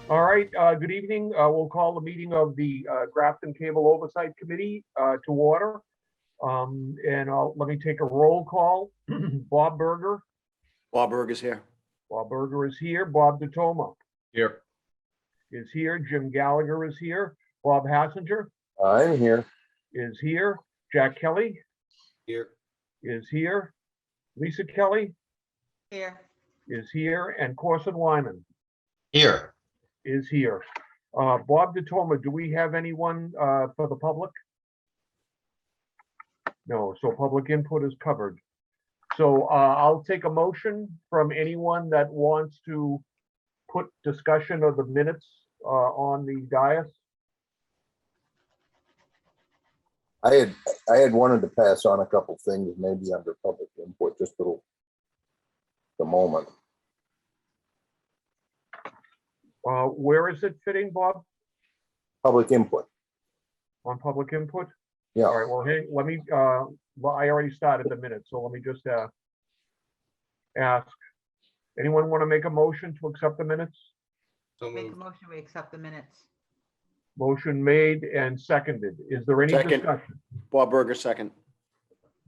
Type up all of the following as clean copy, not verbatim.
All right, good evening. We'll call the meeting of the Grafton Cable Oversight Committee to order. Let me take a roll call. Bob Berger. Bob Berger's here. Bob Berger is here. Bob DeToma Here. is here. Jim Gallagher is here. Bob Hassinger I'm here. is here. Jack Kelly Here. is here. Lisa Kelly Here. is here. And Corson Wyman Here. is here. Bob DeToma, do we have anyone for the public? No, so public input is covered. So I'll take a motion from anyone that wants to put discussion of the minutes on the dais. I had wanted to pass on a couple things, maybe under public input, just a little, the moment. Where is it fitting, Bob? Public input. On public input? Yeah. All right, well, hey, let me, well, I already started the minutes, so let me just ask. Anyone want to make a motion to accept the minutes? So Make a moved. motion, we accept the minutes. Motion made and seconded. Is there any Second. discussion? Bob Berger, second.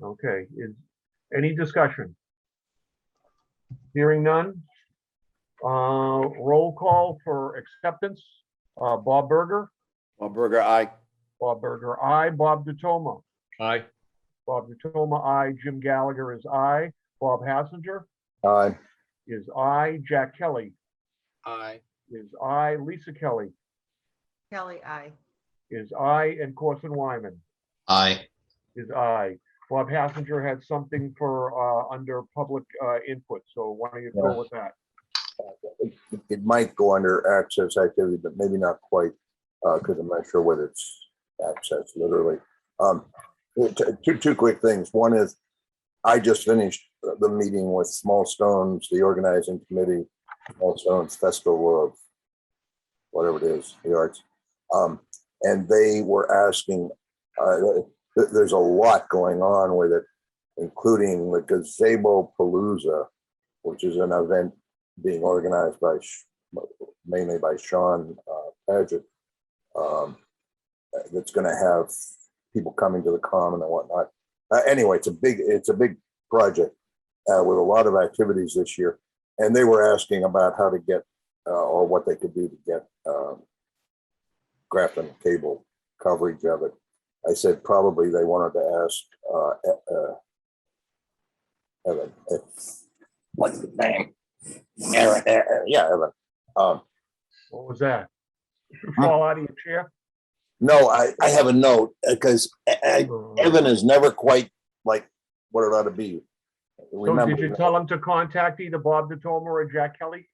Okay, is any discussion? Hearing none. Roll call for acceptance. Bob Berger. Bob Berger, aye. Bob Berger, aye. Bob DeToma. Aye. Bob DeToma, aye. Jim Gallagher is aye. Bob Hassinger Aye. is aye. Jack Kelly Aye. is aye. Lisa Kelly Kelly, aye. is aye. And Corson Wyman Aye. is aye. Bob Hassinger had something for under public input, so why don't you go Yeah. with that? It might go under access activity, but maybe not quite, because I'm not sure whether it's access literally. Two quick things. One is I just finished the meeting with Small Stones, the organizing committee, Small Stones Festival of whatever it is, the arts. And they were asking, there's a lot going on with it, including the Gazebo Palooza, which is an event being organized by mainly by Sean Paget. That's going to have people coming to the common and whatnot. Anyway, it's a big project with a lot of activities this year, and they were asking about how to get or what they could do to get Grafton cable coverage of it. I said probably they wanted to ask Evan. What's his name? Aaron, yeah, Evan. What was that? Fall out of your chair? No, I have a note because Evan is never quite like what it ought to be. So did you tell him to contact either Bob DeToma or Jack Kelly?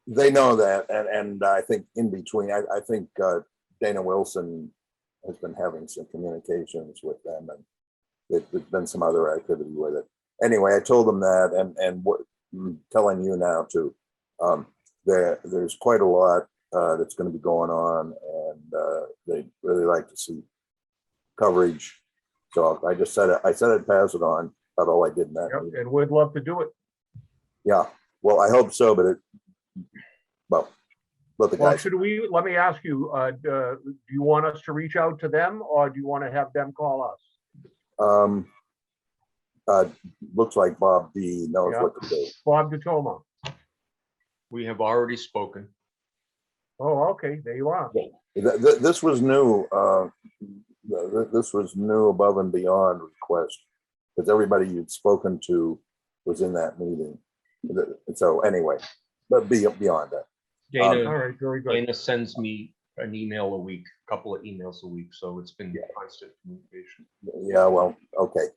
They know that, and I think in between, I think Dana Wilson has been having some communications with them, and there's been some other activity with it. Anyway, I told them that, and what I'm telling you now too. There's quite a lot that's going to be going on, and they really like to see coverage. So I just said I'd pass it on. That's all I did in that. Yep, and we'd love to do it. Yeah, well, I hope so, but let the Well, guys. let me ask you, do you want us to reach out to them or do you want to have them call us? Looks like Bob D knows Yeah. what to do. Bob DeToma. We have already spoken. Oh, okay, there you are. This was new. This was new above and beyond request, because everybody you'd spoken to was in that meeting. So anyway, but beyond that. Dana, All right, very good. Dana sends me an email a week, a couple of emails a week, so it's been constant communication. Yeah, well, okay.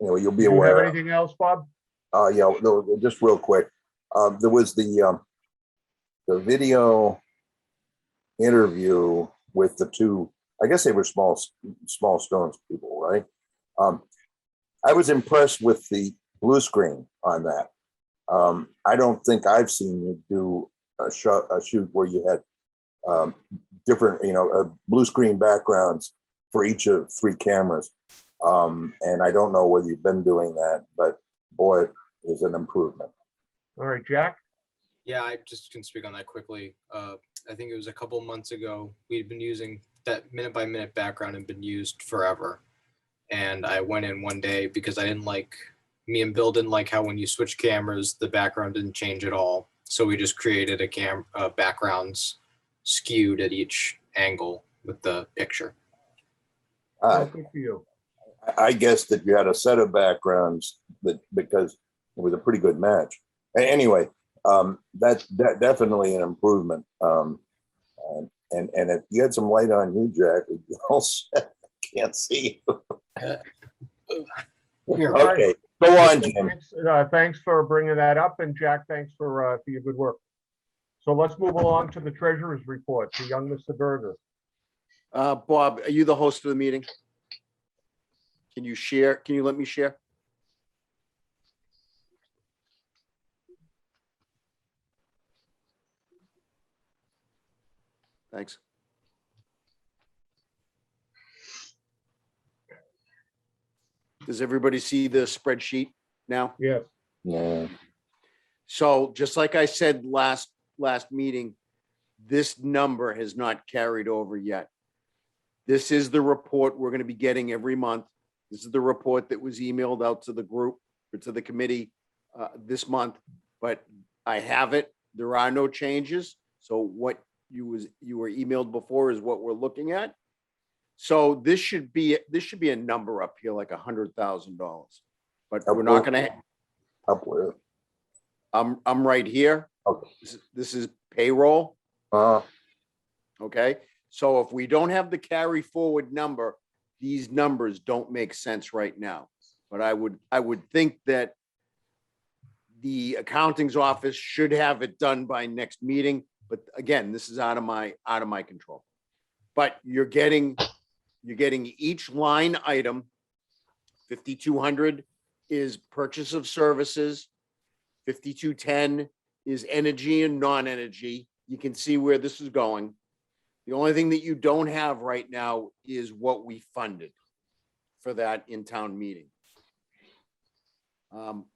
Anyway, you'll be Do you have aware. anything else, Bob? Yeah, just real quick. There was the video interview with the two, I guess they were small Stones people, right? I was impressed with the blue screen on that. I don't think I've seen you do a shoot where you had different, blue screen backgrounds for each of 3 cameras. And I don't know whether you've been doing that, but boy, it is an improvement. All right, Jack? Yeah, I just can speak on that quickly. I think it was a couple months ago, we'd been using that minute by minute background and been used forever. And I went in one day because I didn't like, me and Bill didn't like how when you switch cameras, the background didn't change at all. So we just created backgrounds skewed at each angle with the picture. Oh, good for you. I guess that you had a set of backgrounds that because it was a pretty good match. Anyway, that's definitely an improvement. And if you had some light on you, Jack, you also can't see. Here. Okay, go on, Jim. Thanks for bringing that up, and Jack, thanks for your good work. So let's move along to the treasurer's report, to young Mr. Berger. Bob, are you the host of the meeting? Can you share? Can you let me share? Thanks. Does everybody see the spreadsheet now? Yes. Yeah. So just like I said last meeting, this number has not carried over yet. This is the report we're going to be getting every month. This is the report that was emailed out to the group or to the committee this month, but I have it. There are no changes. So what you were emailed before is what we're looking at. So this should be a number up here like $100,000, but we're not going to. Up where? I'm right here. Okay. This is payroll. Uh, Okay. So if we don't have the carry forward number, these numbers don't make sense right now. But I would think that the accounting's office should have it done by next meeting. But again, this is out of my control. But you're getting each line item. 5,200 is purchase of services. 5,210 is energy and non-energy. You can see where this is going. The only thing that you don't have right now is what we funded for that in-town meeting.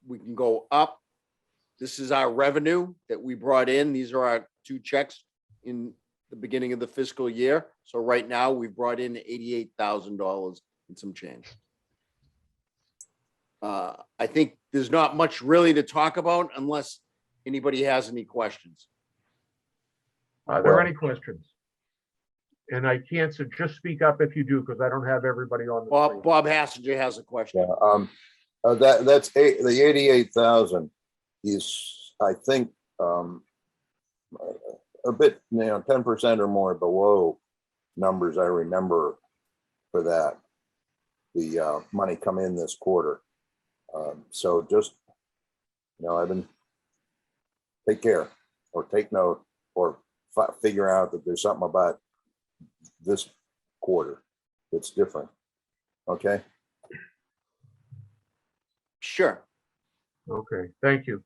We can go up. This is our revenue that we brought in. These are our 2 checks in the beginning of the fiscal year. So right now we've brought in $88,000 and some change. I think there's not much really to talk about unless anybody has any questions. Are there any questions? And I can't, so just speak up if you do, because I don't have everybody on the screen. Bob Hassinger has a question. yeah, that's the 88,000 is, I think, a bit, 10% or more below numbers I remember for that. The money come in this quarter. So just, I've been, take care or take note or figure out that there's something about this quarter that's different. Okay. Sure. Okay, thank you.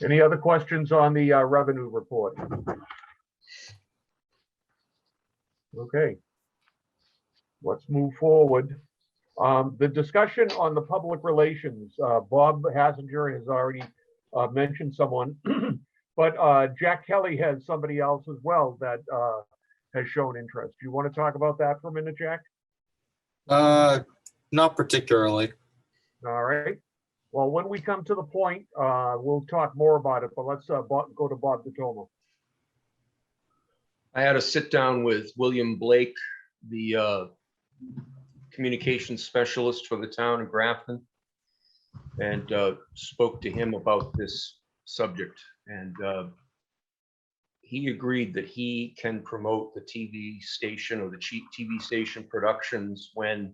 Any other questions on the revenue report? Okay. Let's move forward. The discussion on the public relations, Bob Hassinger has already mentioned someone, but Jack Kelly has somebody else as well that has shown interest. Do you want to talk about that for a minute, Jack? Not particularly. All right. Well, when we come to the point, we'll talk more about it, but let's go to Bob DeTomo. I had a sit down with William Blake, the communications specialist for the town of Grafton, and spoke to him about this subject. And he agreed that he can promote the TV station or the TV station productions when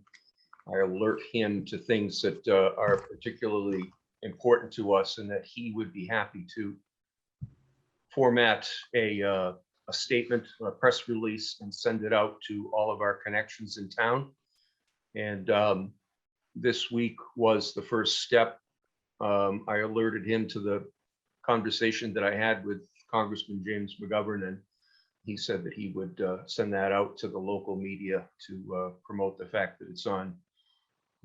I alert him to things that are particularly important to us, and that he would be happy to format a statement, a press release, and send it out to all of our connections in town. And this week was the first step. I alerted him to the conversation that I had with Congressman James McGovern, and he said that he would send that out to the local media to promote the fact that it's on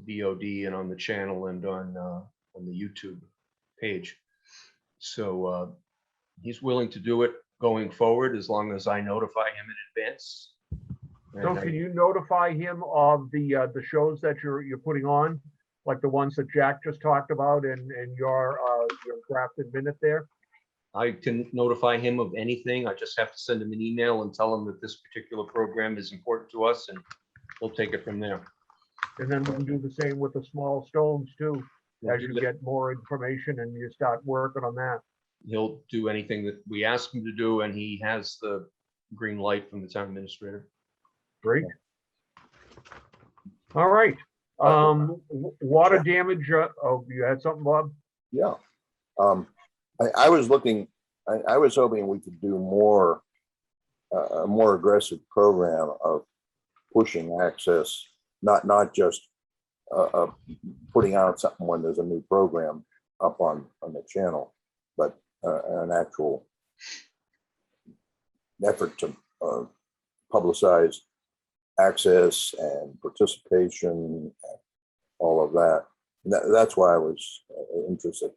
VOD and on the channel and on the YouTube page. So he's willing to do it going forward as long as I notify him in advance. So And I- can you notify him of the shows that you're putting on? Like the ones that Jack just talked about and your crafted minute there? I can notify him of anything. I just have to send him an email and tell him that this particular program is important to us, and we'll take it from there. And then we can do the same with the small stones too, We'll as do you that. get more information and you start working on that. He'll do anything that we ask him to do, and he has the green light from the town administrator. Great. All right. Water damage, oh, you had something, Bob? Yeah. I was looking, I was hoping we could do more, a more aggressive program of pushing access, not just putting out something when there's a new program up on the channel, but an actual effort to publicize access and participation, and all of that. That's why I was interested.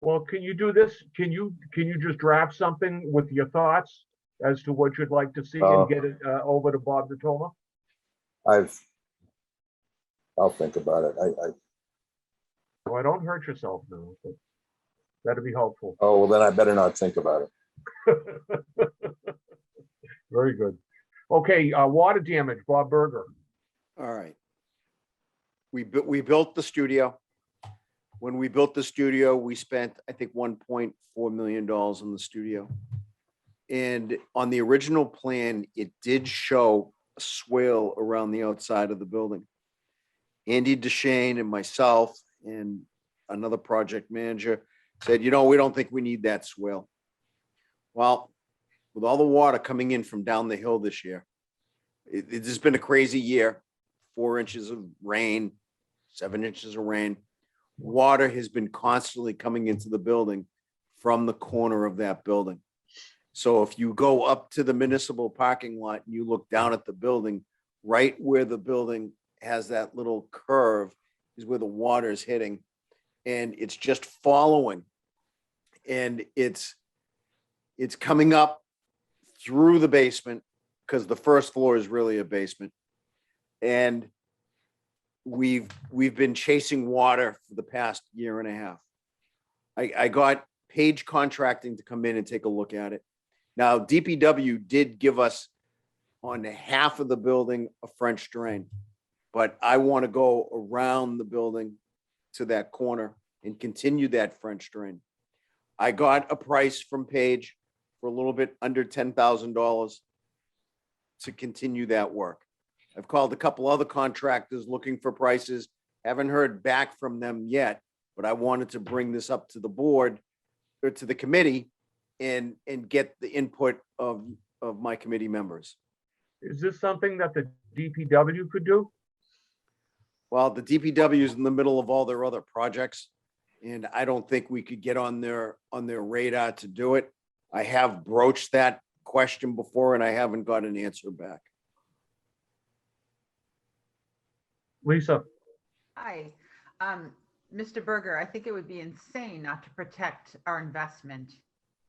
Well, can you do this? Can you just draft something with your thoughts as to what you'd like to see and get it over to Bob DeToma? I'll think about it. Well, don't hurt yourself now. But that'd be helpful. Oh, well, then I better not think about it. Very good. Okay, water damage, Bob Berger. All right. We built the studio. When we built the studio, we spent, I think, $1.4 million on the studio. And on the original plan, it did show a swale around the outside of the building. Andy DeShane and myself and another project manager said, we don't think we need that swale. Well, with all the water coming in from down the hill this year, it has been a crazy year. 4 inches of rain, 7 inches of rain. Water has been constantly coming into the building from the corner of that building. So if you go up to the municipal parking lot and you look down at the building, right where the building has that little curve is where the water is hitting, and it's just following. And it's coming up through the basement, because the first floor is really a basement. And we've been chasing water for the past year and a half. I got Page Contracting to come in and take a look at it. Now, DPW did give us on half of the building a French drain, but I want to go around the building to that corner and continue that French drain. I got a price from Page for a little bit under $10,000 to continue that work. I've called a couple other contractors looking for prices. Haven't heard back from them yet, but I wanted to bring this up to the board or to the committee and get the input of my committee members. Is this something that the DPW could do? Well, the DPW is in the middle of all their other projects, and I don't think we could get on their radar to do it. I have broached that question before, and I haven't got an answer back. Lisa? Hi. Mr. Berger, I think it would be insane not to protect our investment.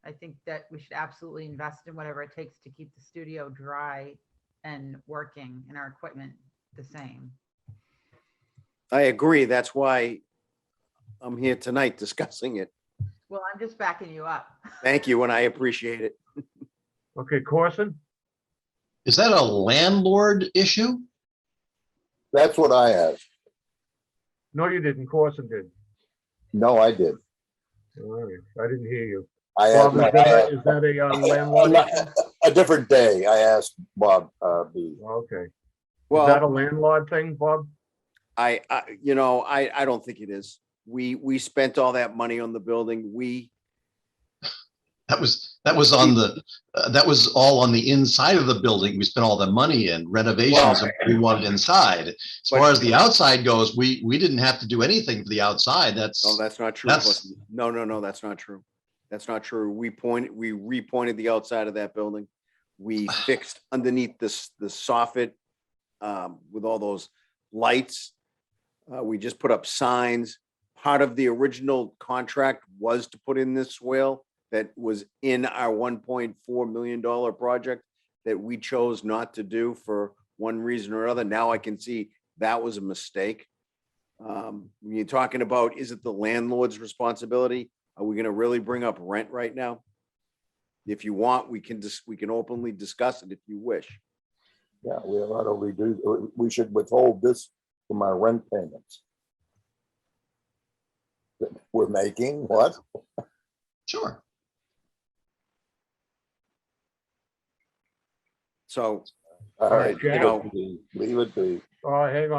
I think that we should absolutely invest in whatever it takes to keep the studio dry and working and our equipment the same. I agree. That's why I'm here tonight discussing it. Well, I'm just backing you up. Thank you, and I appreciate it. Okay, Corson? Is that a landlord issue? That's what I asked. No, you didn't. Corson did. No, I did. All right, I didn't hear you. I Bob, asked, is that a landlord issue? a different day. I asked Bob B. Okay. Is that a Well, landlord thing, Bob? I don't think it is. We spent all that money on the building. That was on the that was all on the inside of the building. We spent all the money in renovations and we wanted inside. As far as the outside goes, we didn't have to do anything for the outside. No, that's not true. That's- No, that's not true. That's not true. We repointed the outside of that building. We fixed underneath the soffit with all those lights. We just put up signs. part of the original contract was to put in this swale that was in our $1.4 million project that we chose not to do for one reason or another. Now I can see that was a mistake. When you're talking about, is it the landlord's responsibility? Are we gonna really bring up rent right now? If you want, we can openly discuss it if you wish. Yeah, we ought to redo, we should withhold this from our rent payments. That we're making, what? Sure. So, All right, Jack? leave it be, leave it be. Hang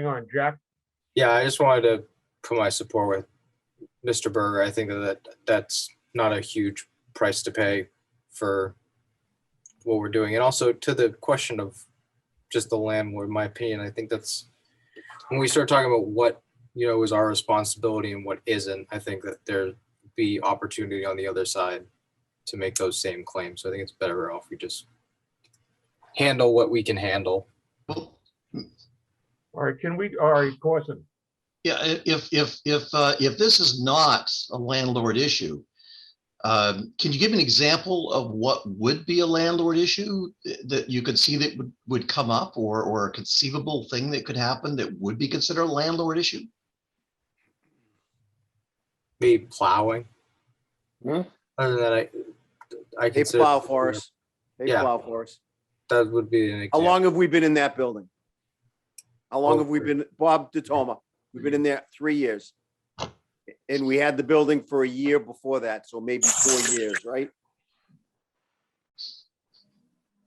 on, Jack. Yeah, I just wanted to put my support with Mr. Berger. I think that's not a huge price to pay for what we're doing. And also to the question of just the landlord, in my opinion, I think that's when we start talking about what, is our responsibility and what isn't, I think that there'd be opportunity on the other side to make those same claims. So I think it's better off we just handle what we can handle. Well, All right, all right, Corson. yeah, if this is not a landlord issue, can you give an example of what would be a landlord issue that you could see that would come up, or a conceivable thing that could happen that would be considered a landlord issue? Maybe plowing. Hmm? Other than that, I they consider plow for us. They Yeah. plow for us. that would be an How example. long have we been in that building? How long have we Oh, been, Bob DeToma? We've been in there 3 years. And we had the building for a year before that, so maybe 4 years, right?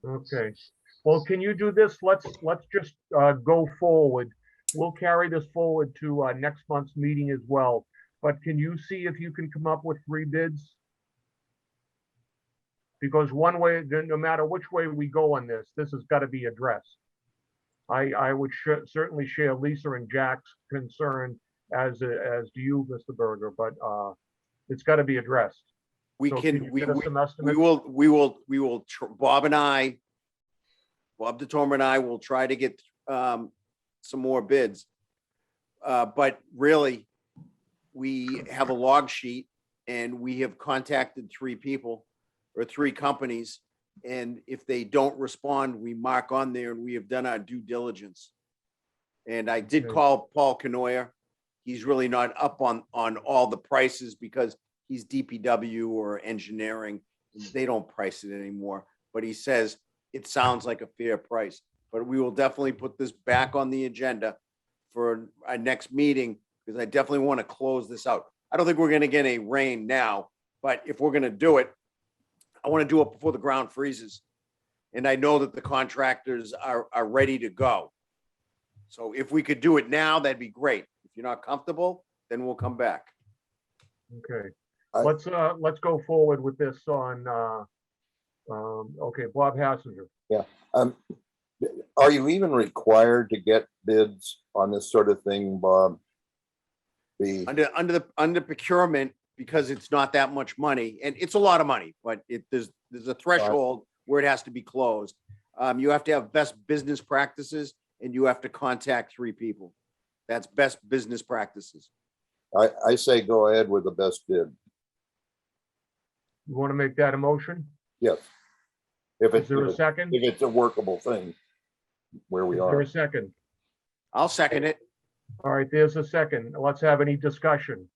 Okay. Well, can you do this? Let's just go forward. We'll carry this forward to next month's meeting as well. But can you see if you can come up with 3 bids? Because one way, no matter which way we go on this has got to be addressed. I would certainly share Lisa and Jack's concern as do you, Mr. Berger, but it's got to be addressed. We So can, you we get us some estimates? will, Bob DeToma and I will try to get some more bids. But really, we have a log sheet and we have contacted 3 people or 3 companies. And if they don't respond, we mark on there and we have done our due diligence. And I did Okay. call Paul Canoyer. He's really not up on all the prices because he's DPW or engineering. They don't price it anymore, but he says it sounds like a fair price. But we will definitely put this back on the agenda for our next meeting because I definitely want to close this out. I don't think we're going to get a rain now, but if we're going to do it, I want to do it before the ground freezes. And I know that the contractors are ready to go. So if we could do it now, that'd be great. If you're not comfortable, then we'll come back. Okay, I- let's go forward with this on, okay, Bob Hassinger. Um, Are you even required to get bids on this sort of thing, Bob? Under procurement, because it's not that much money, and it's a lot of money, but there's a threshold where it has to be closed. You have to have best business practices and you have to contact 3 people. That's best business practices. I say go ahead with the best bid. You want to make that a motion? Yes. If Is it's, there a if second? it's a workable thing where we Is there are. a second? I'll second it. All right, there's a second. Let's have any discussion.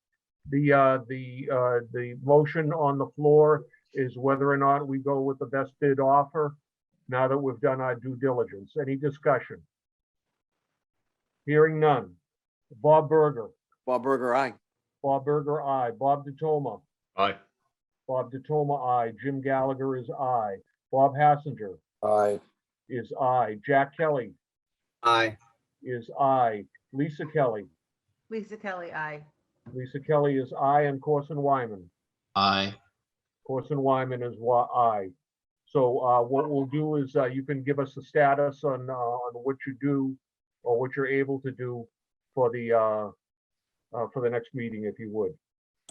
The motion on the floor is whether or not we go with the best bid offer now that we've done our due diligence. Any discussion? Hearing none. Bob Berger. Bob Berger, aye. Bob Berger, aye. Bob DeToma. Aye. Bob DeToma, aye. Jim Gallagher is aye. Bob Hassinger Aye. is aye. Jack Kelly Aye. is aye. Lisa Kelly. Lisa Kelly, aye. Lisa Kelly is aye, and Corson Wyman. Aye. Corson Wyman is aye. So what we'll do is you can give us the status on what you do or what you're able to do for the next meeting, if you would.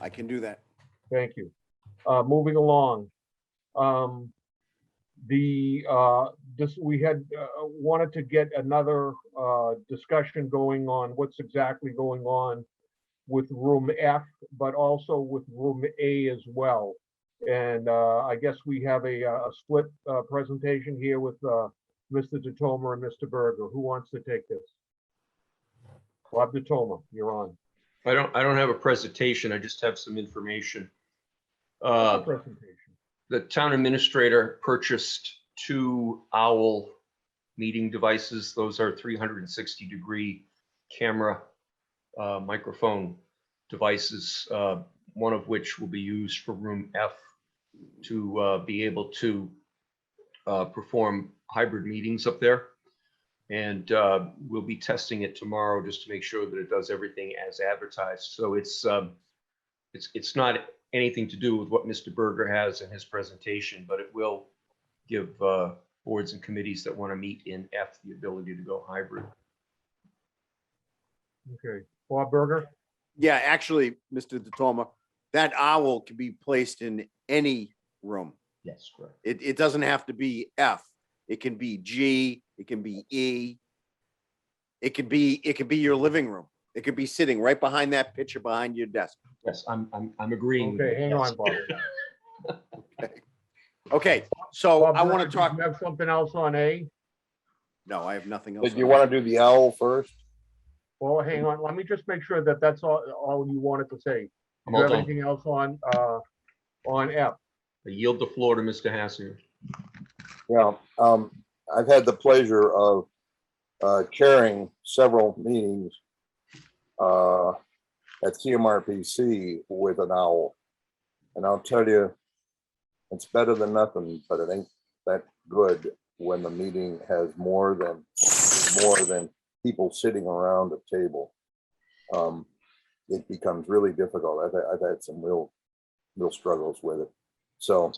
I can do that. Thank you. Moving along. We had wanted to get another discussion going on what's exactly going on with room F, but also with room A as well. And I guess we have a split presentation here with Mr. DeToma and Mr. Berger. Who wants to take this? Bob DeToma, you're on. I don't have a presentation. I just have some information. Presentation. The town administrator purchased 2 Owl meeting devices. Those are 360-degree camera microphone devices, one of which will be used for room F to be able to perform hybrid meetings up there. And we'll be testing it tomorrow just to make sure that it does everything as advertised. So it's not anything to do with what Mr. Berger has in his presentation, but it will give boards and committees that want to meet in F the ability to go hybrid. Okay, Bob Berger. Yeah, actually, Mr. DeToma, that owl can be placed in any room. Yes, correct. It doesn't have to be F. It can be G, it can be E. It could be your living room. It could be sitting right behind that picture behind your desk. Yes, I'm agreeing. with Okay, you. hang Yes. on, Bob. Okay, so Bob I want Berger, to talk. do you have something else on A? No, I have nothing else. Did you want to do the owl first? Well, hang on, let me just make sure that that's all you wanted to say. I'm Do you all have done. anything else on F? I yield the floor to Mr. Hassinger. Yeah, I've had the pleasure of chairing several meetings at CMRPC with an owl. And I'll tell you, it's better than nothing, but it ain't that good when the meeting has more than people sitting around a table. It becomes really difficult. I've had some real struggles with it. So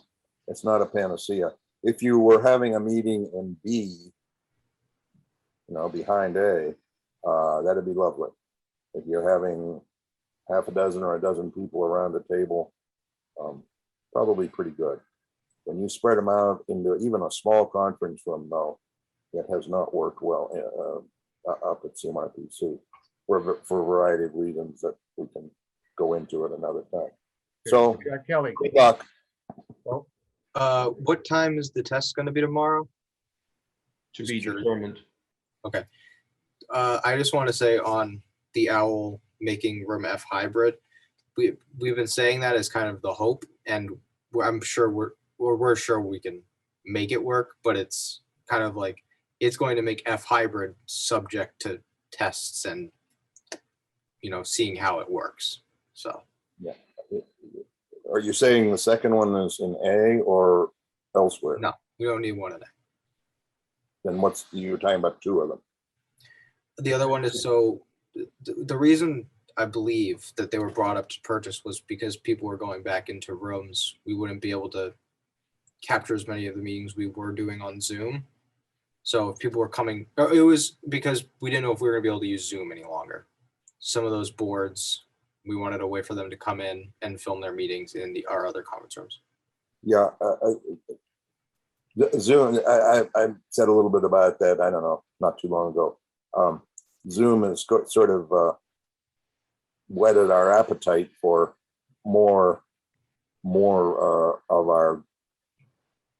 it's not a panacea. If you were having a meeting in B, behind A, that'd be lovely. If you're having half a dozen or a dozen people around the table, probably pretty good. When you spread them out into even a small conference room, though, it has not worked well up at CMRPC for a variety of reasons that we can go into at another time. So, Kelly. good luck. What time is the test going to be tomorrow? To Just be curious. determined. Okay. I just want to say on the owl making room F hybrid, we've been saying that as kind of the hope, and I'm sure we're sure we can make it work, but it's kind of like it's going to make F hybrid subject to tests and seeing how it works. So Yeah. Are you saying the second one is in A or elsewhere? no, we don't need one of that. Then you're talking about 2 of them? The other one is the reason I believe that they were brought up to purchase was because people were going back into rooms. We wouldn't be able to capture as many of the meetings we were doing on Zoom. So if people were coming, it was because we didn't know if we were gonna be able to use Zoom any longer. Some of those boards, we wanted a way for them to come in and film their meetings in our other conference rooms. Yeah. The Zoom, I said a little bit about that, I don't know, not too long ago. Zoom has sort of whetted our appetite for more of our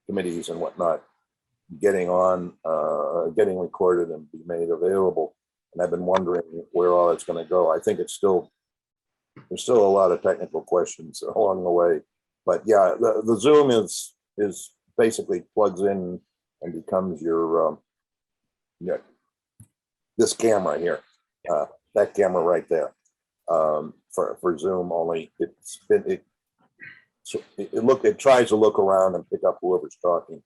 committees and whatnot getting getting recorded and be made available. And I've been wondering where all it's going to go. I think there's still a lot of technical questions along the way. But yeah, the Zoom is basically plugs in and becomes your this camera here, that camera right there, for Zoom. Only it tries to look around and pick up whoever's talking.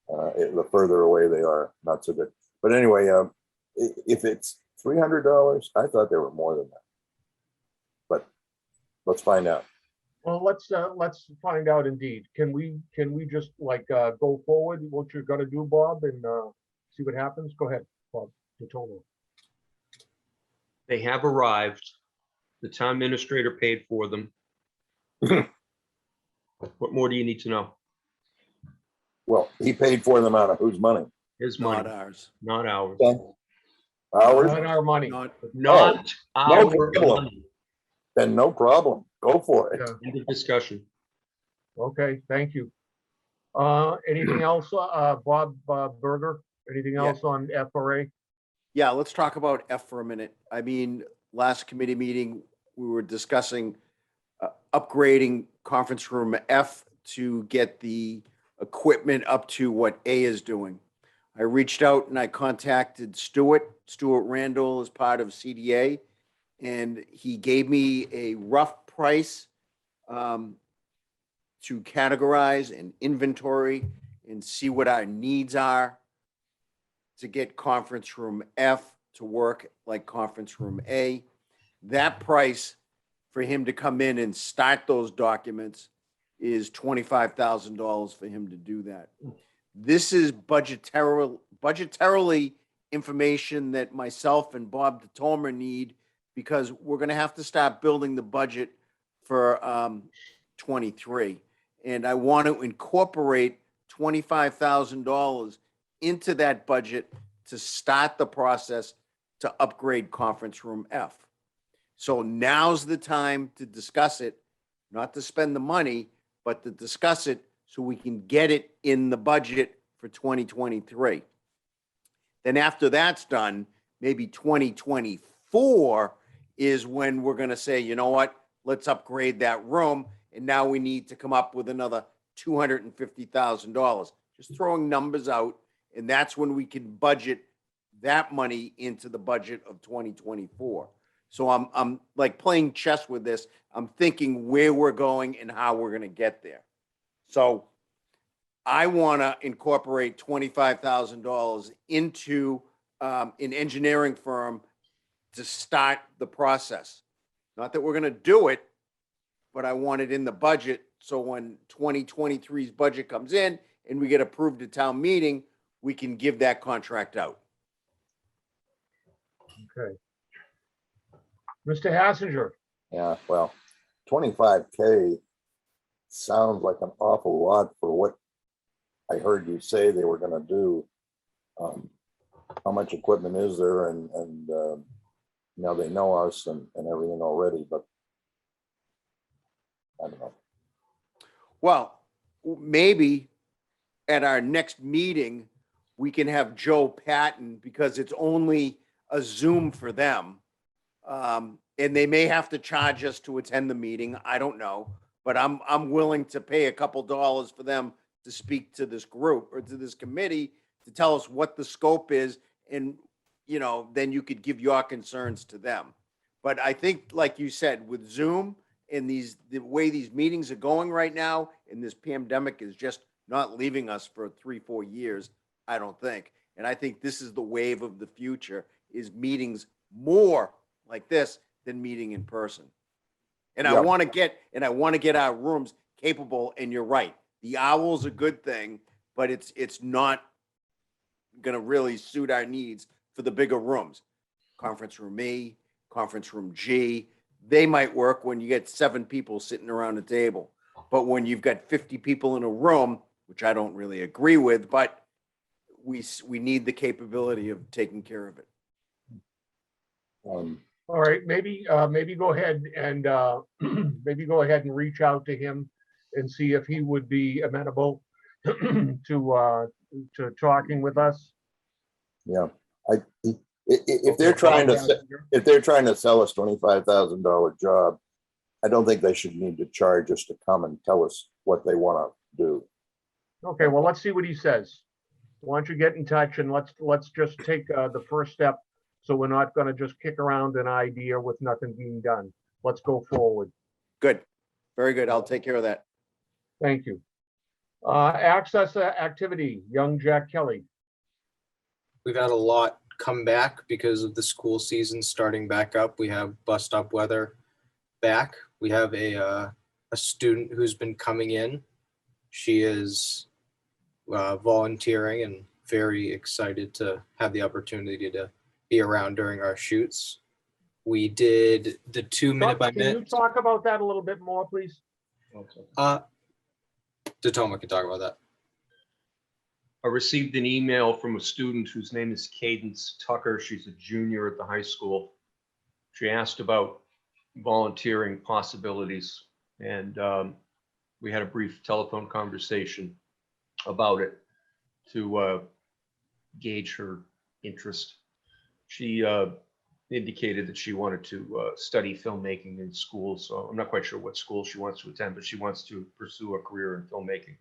The further away they are, not so good. But anyway, if it's $300, I thought there were more than that. But let's find out. Well, let's find out indeed. Can we just go forward what you're gonna do, Bob, and see what happens? Go ahead, Bob DeToma. They have arrived. The town administrator paid for them. What more do you need to know? Well, he paid for them out of whose money? His Not money, ours. not ours. Ours? Not our money. Not no our problem. money. then no problem. Go for it. Yeah, End of discussion. okay, thank you. Anything else, Bob Berger? Anything Yeah. else on FRA? Yeah, let's talk about F for a minute. I mean, last committee meeting, we were discussing upgrading conference room F to get the equipment up to what A is doing. I reached out and I contacted Stuart Randall as part of CDA, and he gave me a rough price to categorize and inventory and see what our needs are to get conference room F to work like conference room A. That price for him to come in and start those documents is $25,000 for him to do that. This is budgetarily information that myself and Bob DeTolmer need, because we're going to have to start building the budget for 23. And I want to incorporate $25,000 into that budget to start the process to upgrade conference room F. So now's the time to discuss it, not to spend the money, but to discuss it so we can get it in the budget for 2023. Then after that's done, maybe 2024 is when we're going to say, you know what, let's upgrade that room. And now we need to come up with another $250,000. Just throwing numbers out. And that's when we can budget that money into the budget of 2024. So I'm like playing chess with this. I'm thinking where we're going and how we're going to get there. So I want to incorporate $25,000 into an engineering firm to start the process. Not that we're going to do it, but I want it in the budget. So when 2023's budget comes in and we get approved at town meeting, we can give that contract out. Okay. Mr. Hassinger, Yeah, well, 25K sounds like an awful lot for what I heard you say they were gonna do. How much equipment is there, and now they know us and everything already, but I don't know. Well, maybe at our next meeting, we can have Joe Patton, because it's only a Zoom for them. And they may have to charge us to attend the meeting. I don't know, but I'm willing to pay a couple dollars for them to speak to this group or to this committee to tell us what the scope is. And, you know, then you could give your concerns to them. But I think, like you said, with Zoom and the way these meetings are going right now, and this pandemic is just not leaving us for 3-4 years, I don't think. And I think this is the wave of the future, is meetings more like this than meeting in person. And Yeah. I want to get our rooms capable. And you're right, the owl's a good thing, but it's not going to really suit our needs for the bigger rooms. Conference room E, conference room G, they might work when you get 7 people sitting around a table. But when you've got 50 people in a room, which I don't really agree with, but we need the capability of taking care of it. all right, maybe go ahead and maybe go ahead and reach out to him and see if he would be amenable to talking with us. Yeah, if they're trying to sell us $25,000 job, I don't think they should need to charge us to come and tell us what they want to do. Okay, well, let's see what he says. Why don't you get in touch and let's just take the first step, so we're not going to just kick around an idea with nothing being done. Let's go forward. Good. Very good. I'll take care of that. Thank you. Access activity, young Jack Kelly. We've had a lot come back because of the school season starting back up. We have bus stop weather back. We have a student who's been coming in. She is volunteering and very excited to have the opportunity to be around during our shoots. We did the 2 minute by Can you minute. talk about that a little bit more, please? Datoma can talk about that. I received an email from a student whose name is Cadence Tucker. She's a junior at the high school. She asked about volunteering possibilities. And we had a brief telephone conversation about it to gauge her interest. She indicated that she wanted to study filmmaking in school. So I'm not quite sure what school she wants to attend, but she wants to pursue a career in filmmaking.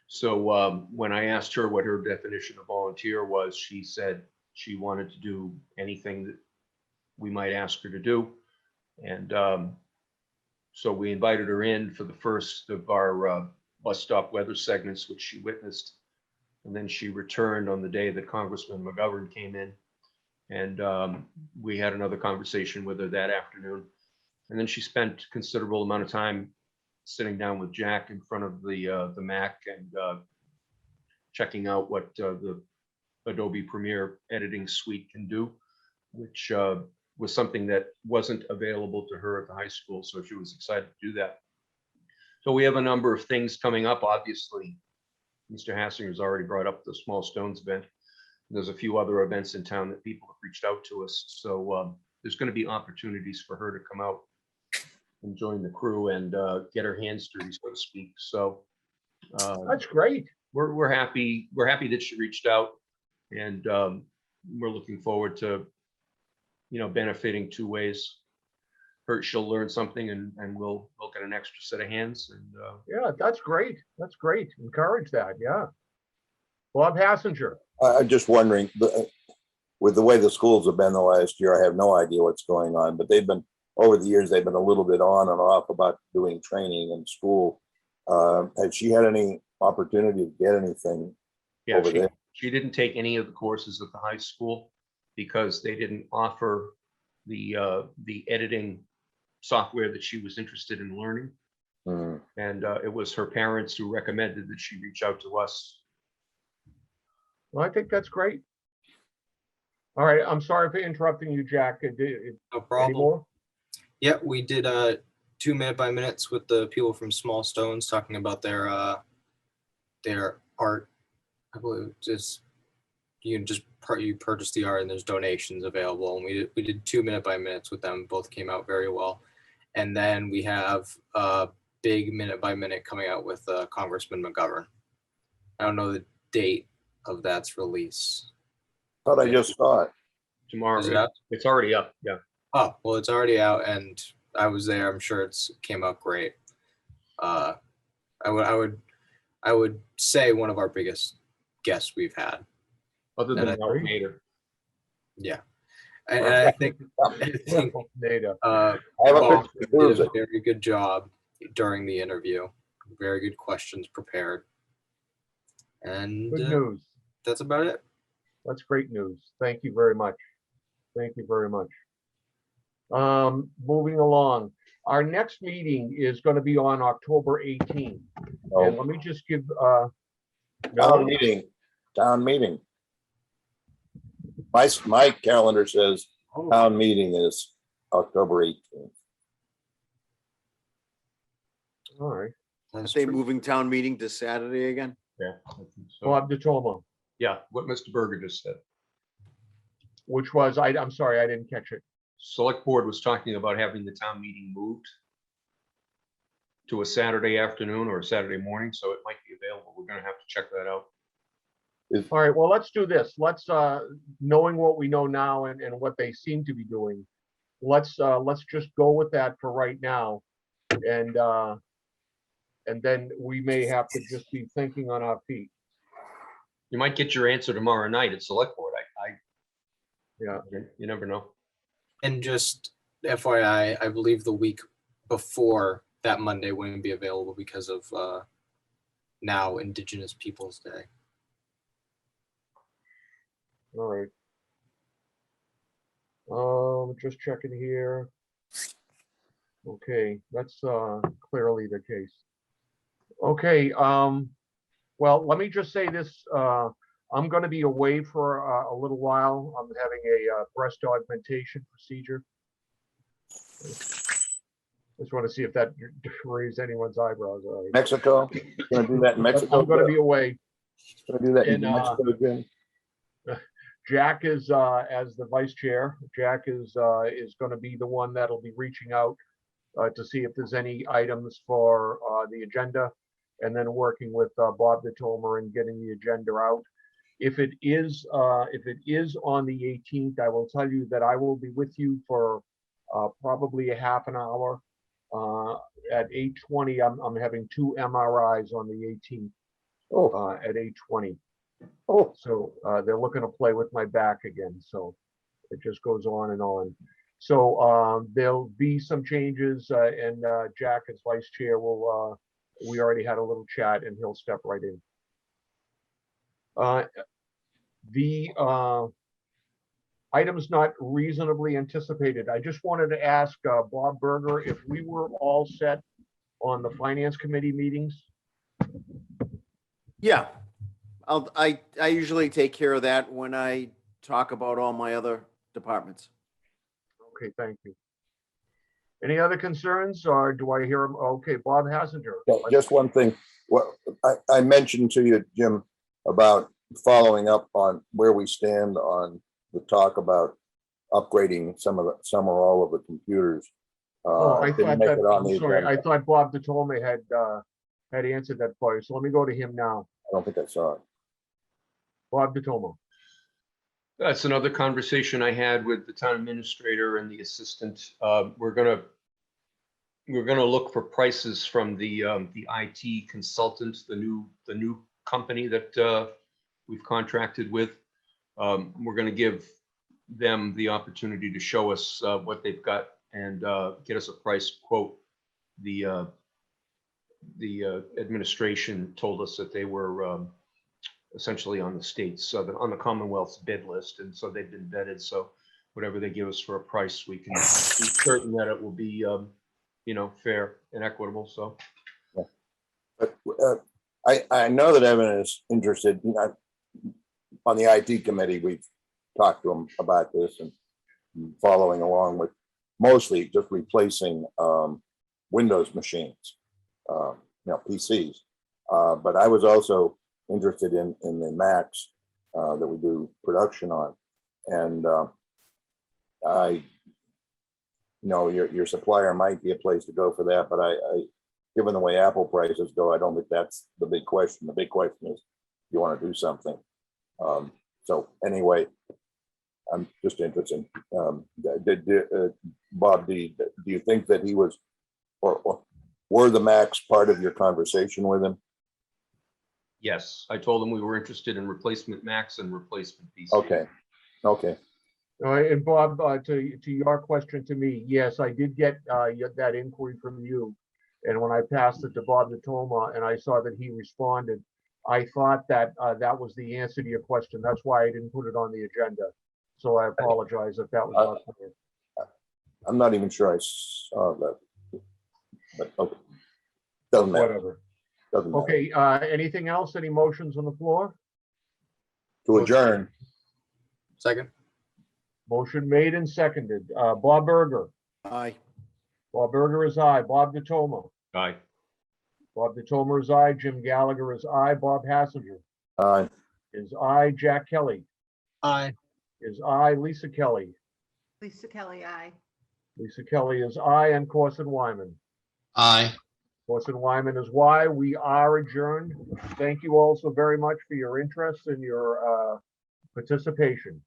So when I asked her what her definition of volunteer was, she said she wanted to do anything that we might ask her to do. And so we invited her in for the first of our bus stop weather segments, which she witnessed. And then she returned on the day that Congressman McGovern came in. And we had another conversation with her that afternoon. And then she spent a considerable amount of time sitting down with Jack in front of the Mac and checking out what the Adobe Premiere editing suite can do, which was something that wasn't available to her at the high school. So she was excited to do that. So we have a number of things coming up. Obviously, Mr. Hassinger's already brought up the Small Stones event. There's a few other events in town that people have reached out to us. So there's going to be opportunities for her to come out and join the crew and get her hands dirty, so to speak. So That's great. we're happy. We're happy that she reached out, and we're looking forward to, benefiting two ways. She'll learn something, and we'll get an extra set of hands. And Yeah, that's great. That's great. Encourage that. Yeah. Bob Hassinger. I'm just wondering, with the way the schools have been the last year, I have no idea what's going on, but over the years, they've been a little bit on and off about doing training in school. Has she had any opportunity to get anything yeah, over there? she didn't take any of the courses at the high school because they didn't offer the editing software that she was interested in learning. Hmm. And it was her parents who recommended that she reach out to us. Well, I think that's great. All right. I'm sorry for interrupting you, Jack. No Any problem. more? Yeah, we did 2 minute by minutes with the people from Small Stones talking about their art. I believe just you purchase the art and there's donations available. And we did 2 minute by minutes with them. Both came out very well. And then we have a big minute by minute coming out with Congressman McGovern. I don't know the date of that's release. Thought I just saw it. Tomorrow, Is it up? it's already up. Yeah. Oh, well, it's already out and I was there. I'm sure it came out great. I would say one of our biggest guests we've had. Other And than Mark Nader. Yeah. And I think Data. I have a Bob picture to prove did a it. very good job during the interview. Very good questions prepared. And Good news. that's about it. That's great news. Thank you very much. Thank you very much. Moving along, our next meeting is going to be on October 18th. And Oh, let me just give, town meeting. My calendar says town meeting is October 18th. all right, That's Are they true. moving town meeting to Saturday again? Yeah. I think so. Bob DiTomo, Yeah, what Mr. Berger just said. which was, I'm sorry, I didn't catch it. Select Board was talking about having the town meeting moved to a Saturday afternoon or a Saturday morning, so it might be available. We're gonna have to check that out. All right, well, let's do this. Let's, knowing what we know now and what they seem to be doing, let's just go with that for right now. And then we may have to just be thinking on our feet. You might get your answer tomorrow night at Select Board. Yeah. You never know. And just FYI, I believe the week before that Monday wouldn't be available because of now Indigenous Peoples Day. All right. Just checking here. Okay, that's clearly the case. Okay, well, let me just say this. I'm going to be away for a little while. I'm having a breast augmentation procedure. Just want to see if that raised anyone's eyebrows. All right. Mexico, gonna do that in Mexico? I'm going to be away. Gonna do that in in, Mexico, Jim? Jack is, as the vice chair, Jack is going to be the one that'll be reaching out to see if there's any items for the agenda, and then working with Bob DeTomer and getting the agenda out. If it is on the 18th, I will tell you that I will be with you for probably a half an hour. At 8:20, I'm having 2 MRIs on the 18th at 8:20. Oh, So they're looking to play with my back again. So it just goes on and on. So there'll be some changes, and Jack, as vice chair, will. We already had a little chat, and he'll step right in. The items not reasonably anticipated. I just wanted to ask Bob Berger if we were all set on the finance committee meetings. Yeah, I usually take care of that when I talk about all my other departments. Okay, thank you. Any other concerns, or do I hear him? Okay, Bob Hassinger. just one thing. Well, I mentioned to you, Jim, about following up on where we stand on the talk about upgrading some or all of the computers. Oh, I didn't thought make that, it on the I'm sorry, agenda. I thought Bob DeTolme had answered that for you. So let me go to him now. I don't think I saw it. Bob DeTolme. That's another conversation I had with the town administrator and the assistant. We're gonna look for prices from the IT consultant, the new company that we've contracted with. We're gonna give them the opportunity to show us what they've got and get us a price quote. The administration told us that they were essentially on the state's, on the Commonwealth's bid list, and so they've been vetted. So whatever they give us for a price, we can be certain that it will be, fair and equitable. So. But I know that Evan is interested. On the IT committee, we've talked to him about this and following along with mostly just replacing Windows machines, PCs. But I was also interested in the Macs that we do production on, and your supplier might be a place to go for that. But I given the way Apple prices go, I don't think that's the big question. The big question is, you want to do something. So anyway, I'm just interested. Bob, do you think that he was, or were the Macs part of your conversation with him? Yes, I told him we were interested in replacement Macs and replacement PC. Okay. And Bob, to your question to me, yes, I did get that inquiry from you. And when I passed it to Bob DeTolme and I saw that he responded, I thought that that was the answer to your question. That's why I didn't put it on the agenda. So I apologize if that was not clear. I'm not even sure I saw that, but okay. Doesn't matter. Whatever. Doesn't matter. Okay, anything else? Any motions on the floor? To adjourn. Second. Motion made and seconded. Bob Berger. Aye. Bob Berger is aye. Bob DeTolme. Aye. Bob DeTolme is aye. Jim Gallagher is aye. Bob Hassinger Aye. is aye. Jack Kelly Aye. is aye. Lisa Kelly. Lisa Kelly, aye. Lisa Kelly is aye. And Corson Wyman. Aye. Corson Wyman is why we are adjourned. Thank you all so very much for your interest and your participation.